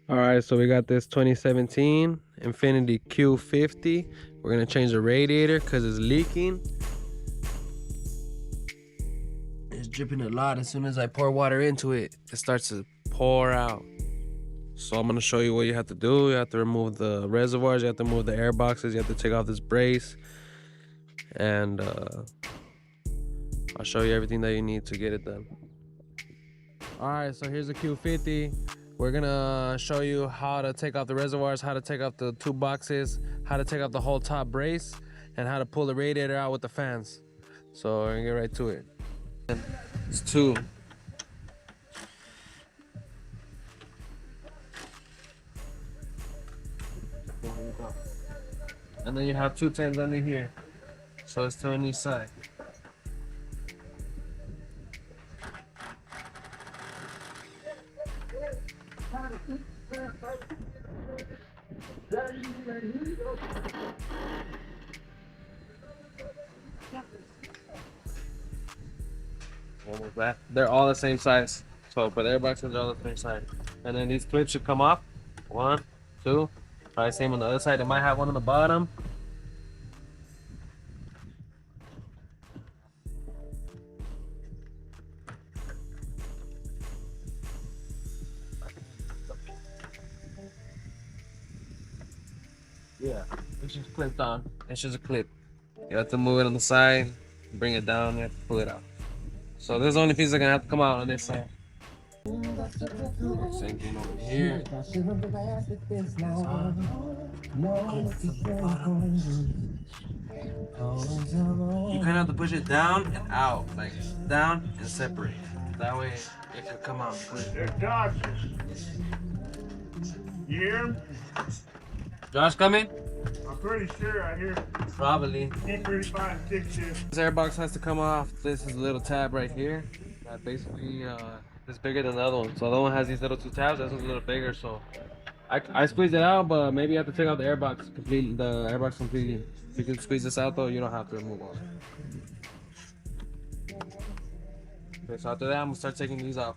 All right, so we got this 2017 Infinity Q50. We're gonna change the radiator because it's leaking. It's dripping a lot. As soon as I pour water into it, it starts to pour out. So I'm gonna show you what you have to do. You have to remove the reservoirs, you have to remove the air boxes, you have to take off this brace, and I'll show you everything that you need to get it done. All right, so here's the Q50. We're gonna show you how to take off the reservoirs, how to take off the two boxes, how to take off the whole top brace, and how to pull the radiator out with the fans. So we're gonna get right to it. It's two. And then you have 2 10s under here. So it's 2 on each side. Almost that. They're all the same size. So, but their boxes are all the same size. And then these clips should come off. 1, 2. Probably same on the other side. It might have one on the bottom. Yeah, it's just clipped on. It's just a clip. You have to move it on the side, bring it down, you have to pull it out. So there's the only pieces that are gonna have to come out on this side. Same thing over here. You kind of have to push it down and out, like down and separate. That way it can come out. There's Josh. You hear him? Josh coming? I'm pretty sure I hear Probably. T35 tick shift. This airbox has to come off. This is a little tab right here. That basically is bigger than the other one. So the other one has these little 2 tabs. This one's a little bigger. So I squeezed it out, but maybe you have to take out the airbox completely. The airbox completely. If you can squeeze this out though, you don't have to remove all. Okay, so after that, I'm gonna start taking these out.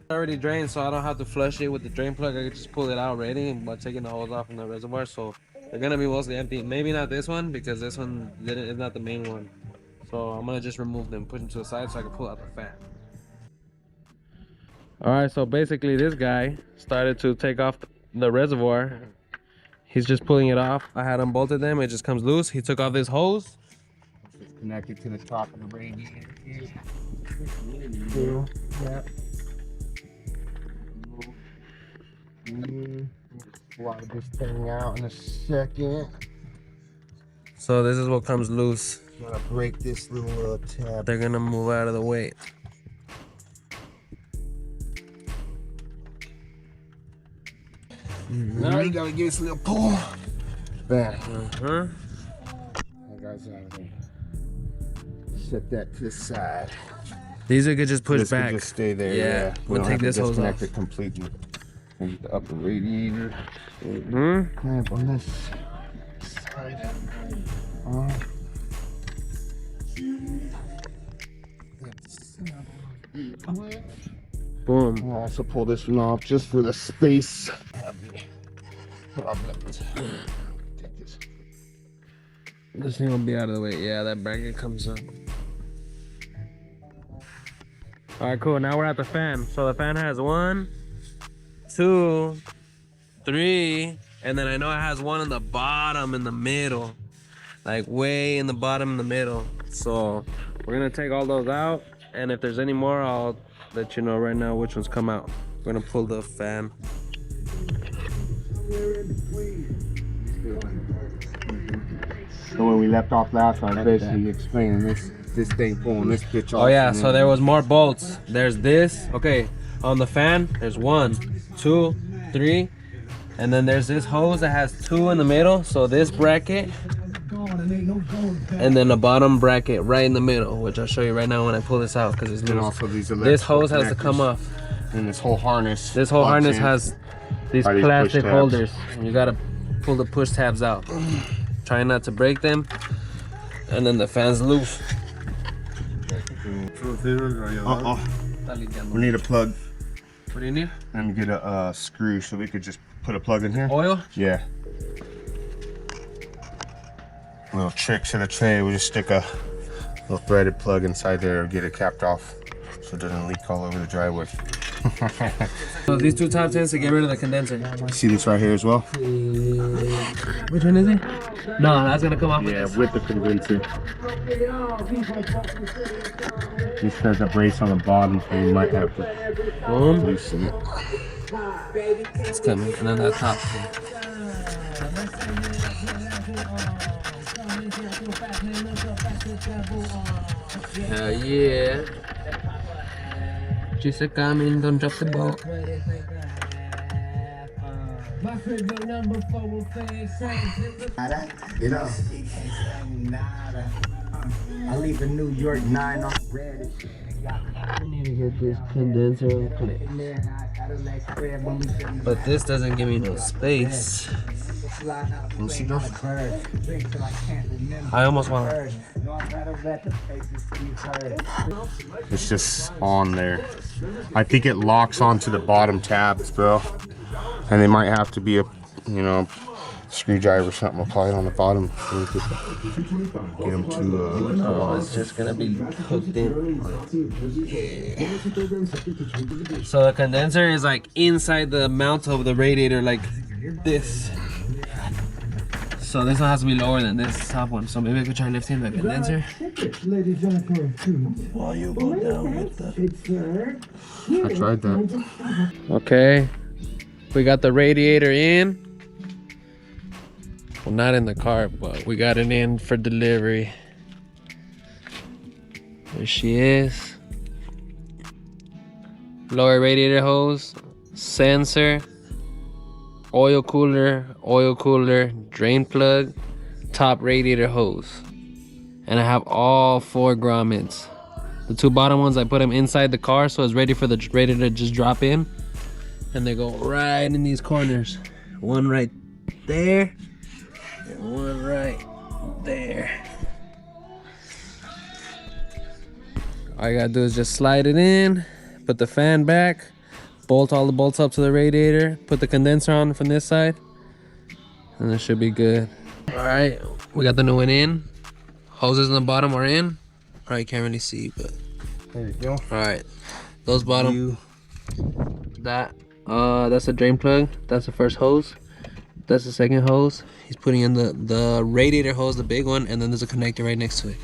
It's already drained, so I don't have to flush it with the drain plug. I can just pull it out ready by taking the hose off from the reservoir. So they're gonna be mostly empty. Maybe not this one because this one is not the main one. So I'm gonna just remove them, push them to the side so I can pull out the fan. All right, so basically this guy started to take off the reservoir. He's just pulling it off. I had unbolted them, it just comes loose. He took off this hose. It's connected to the top of the radiator here. Yeah. Water this thing out in a second. So this is what comes loose. I'm gonna break this little tab. They're gonna move out of the way. Now you gotta give this a little pull. Bam. Uh-huh. That guy's out of there. Set that to the side. These are good, just push This back. can just stay there. Yeah, We we'll don't take have to this hose disconnect off. it completely. And the upper radiator. Mm-hmm. Clamp on this side. Boom. I'll also pull this one off just for the space. Take this. This thing will be out of the way. Yeah, that bracket comes up. All right, cool. Now we're at the fan. So the fan has 1, 2, 3, and then I know it has one in the bottom in the middle, like way in the bottom in the middle. So we're gonna take all those out, and if there's any more, I'll let you know right now which ones come out. We're gonna pull the fan. So when we left off last time, basically explaining this thing pulling this bitch off. Oh yeah, so there was more bolts. There's this. Okay, on the fan, there's 1, 2, 3, and then there's this hose that has 2 in the middle. So this bracket, and then the bottom bracket right in the middle, which I'll show you right now when I pull this out because it's And loose. also these This hose has to connectors. come off. And this whole harness. This whole plugs harness in. has these By these push plastic tabs. holders, and you gotta pull the push tabs out. Try not to break them, and then the fan's loose. We need a plug. What do you need? And get a screw so we could just put a plug in here. Oil? Yeah. Little trick to the trade, we just stick a little threaded plug inside there, get it capped off so it doesn't leak all over the driveway. So these two top tins to get rid of the condenser. See this right here as well? Which one is it? No, that's gonna come off. Yeah, with the condenser. This has a brace on the bottom, so you might have to Boom. loosen it. It's coming, and then that top tin. Hell yeah. She said, come in, don't drop the ball. You know, I leave in New York 9 on red. I need to get this condenser on clip. But this doesn't give me no space. Let me see those. I almost want. It's just on there. I think it locks onto the bottom tabs, bro. And they might have to be a, you know, screwdriver or something applied on the bottom. So we could get them to. No, it's just gonna be hooked in. So the condenser is like inside the mount of the radiator, like this. So this one has to be lower than this top one. So maybe I could try lifting the condenser. While you go down with the. I tried that. Okay, we got the radiator in. Well, not in the car, but we got it in for delivery. There she is. Lower radiator hose, sensor, oil cooler, drain plug, top radiator hose. And I have all 4 grommets. The 2 bottom ones, I put them inside the car so it's ready for the radiator to just drop in. And they go right in these corners. One right there. One right there. All you gotta do is just slide it in, put the fan back, bolt all the bolts up to the radiator, put the condenser on from this side, and it should be good. All right, we got the new one in. Hoses in the bottom are in. All right, can't really see, but There you go. all right, those bottom. That's a drain plug. That's the first hose. That's the second hose. He's putting in the radiator hose, the big one, and then there's a connector right next to it.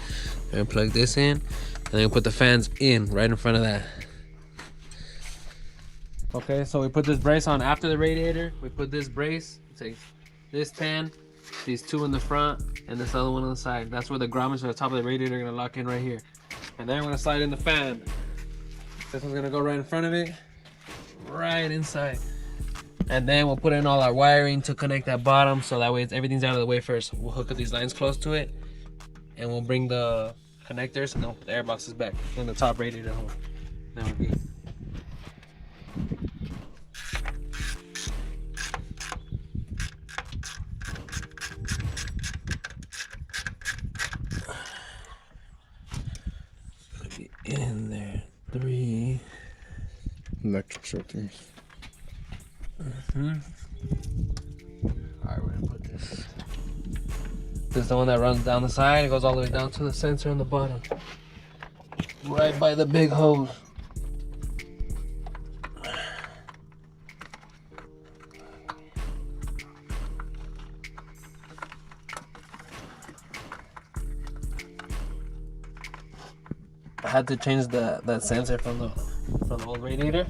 We're gonna plug this in, and then put the fans in right in front of that. Okay, so we put this brace on after the radiator. We put this brace, take this 10, these 2 in the front, and this other one on the side. That's where the grommets at the top of the radiator are gonna lock in right here. And then we're gonna slide in the fan. This one's gonna go right in front of it, right inside. And then we'll put in all our wiring to connect that bottom, so that way everything's out of the way first. We'll hook up these lines close to it, and we'll bring the connectors and then we'll put the air boxes back in the top radiator hole. Then we're good. Put it in there. 3. Electric filters. Alright, we're gonna put this. This is the one that runs down the side. It goes all the way down to the sensor on the bottom. Right by the big hose. I had to change that sensor from the old radiator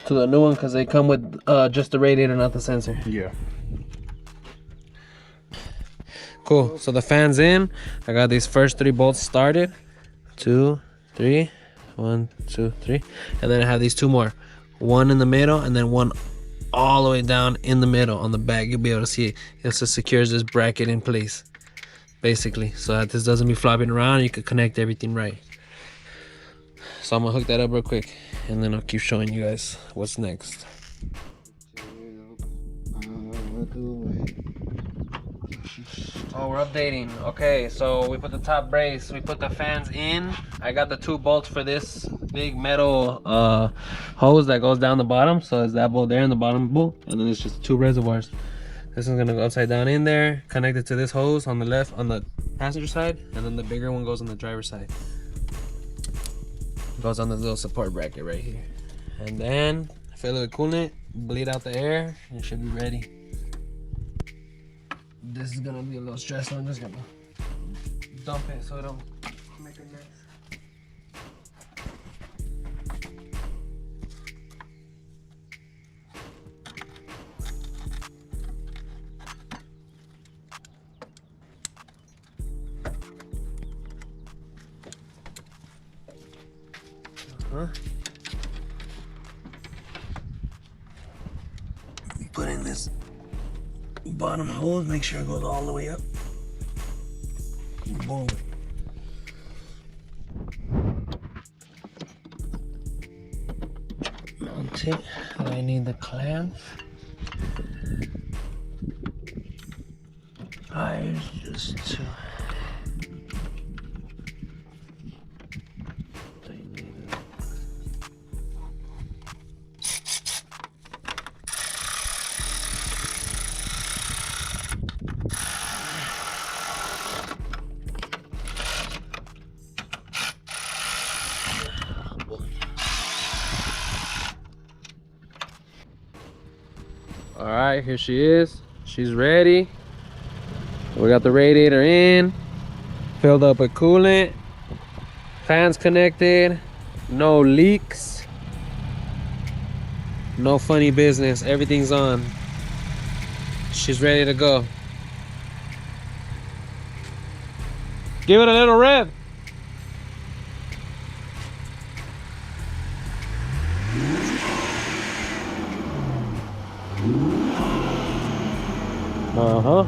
to the new one because they come with just the radiator, not the sensor. Yeah. Cool. So the fan's in. I got these first 3 bolts started. 2, 3. 1, 2, 3. And then I have these 2 more. One in the middle and then one all the way down in the middle on the back. You'll be able to see it. It just secures this bracket in place, basically, so that this doesn't be flopping around. You can connect everything right. So I'm gonna hook that up real quick, and then I'll keep showing you guys what's next. Oh, we're updating. Okay, so we put the top brace, we put the fans in. I got the 2 bolts for this big metal hose that goes down the bottom. So it's that bolt there and the bottom bolt, and then it's just 2 reservoirs. This one's gonna go upside down in there, connected to this hose on the left, on the passenger side, and then the bigger one goes on the driver's side. Goes on this little support bracket right here. And then fill it with coolant, bleed out the air, and it should be ready. This is gonna be a little stressful. I'm just gonna dump it so it don't make a mess. Put in this bottom hose, make sure it goes all the way up. Boom. Mount it. I need the clamp. Pliers just to all right, here she is. She's ready. We got the radiator in, filled up with coolant, fans connected, no leaks, no funny business. Everything's on. She's ready to go. Give it a little rev. Uh-huh.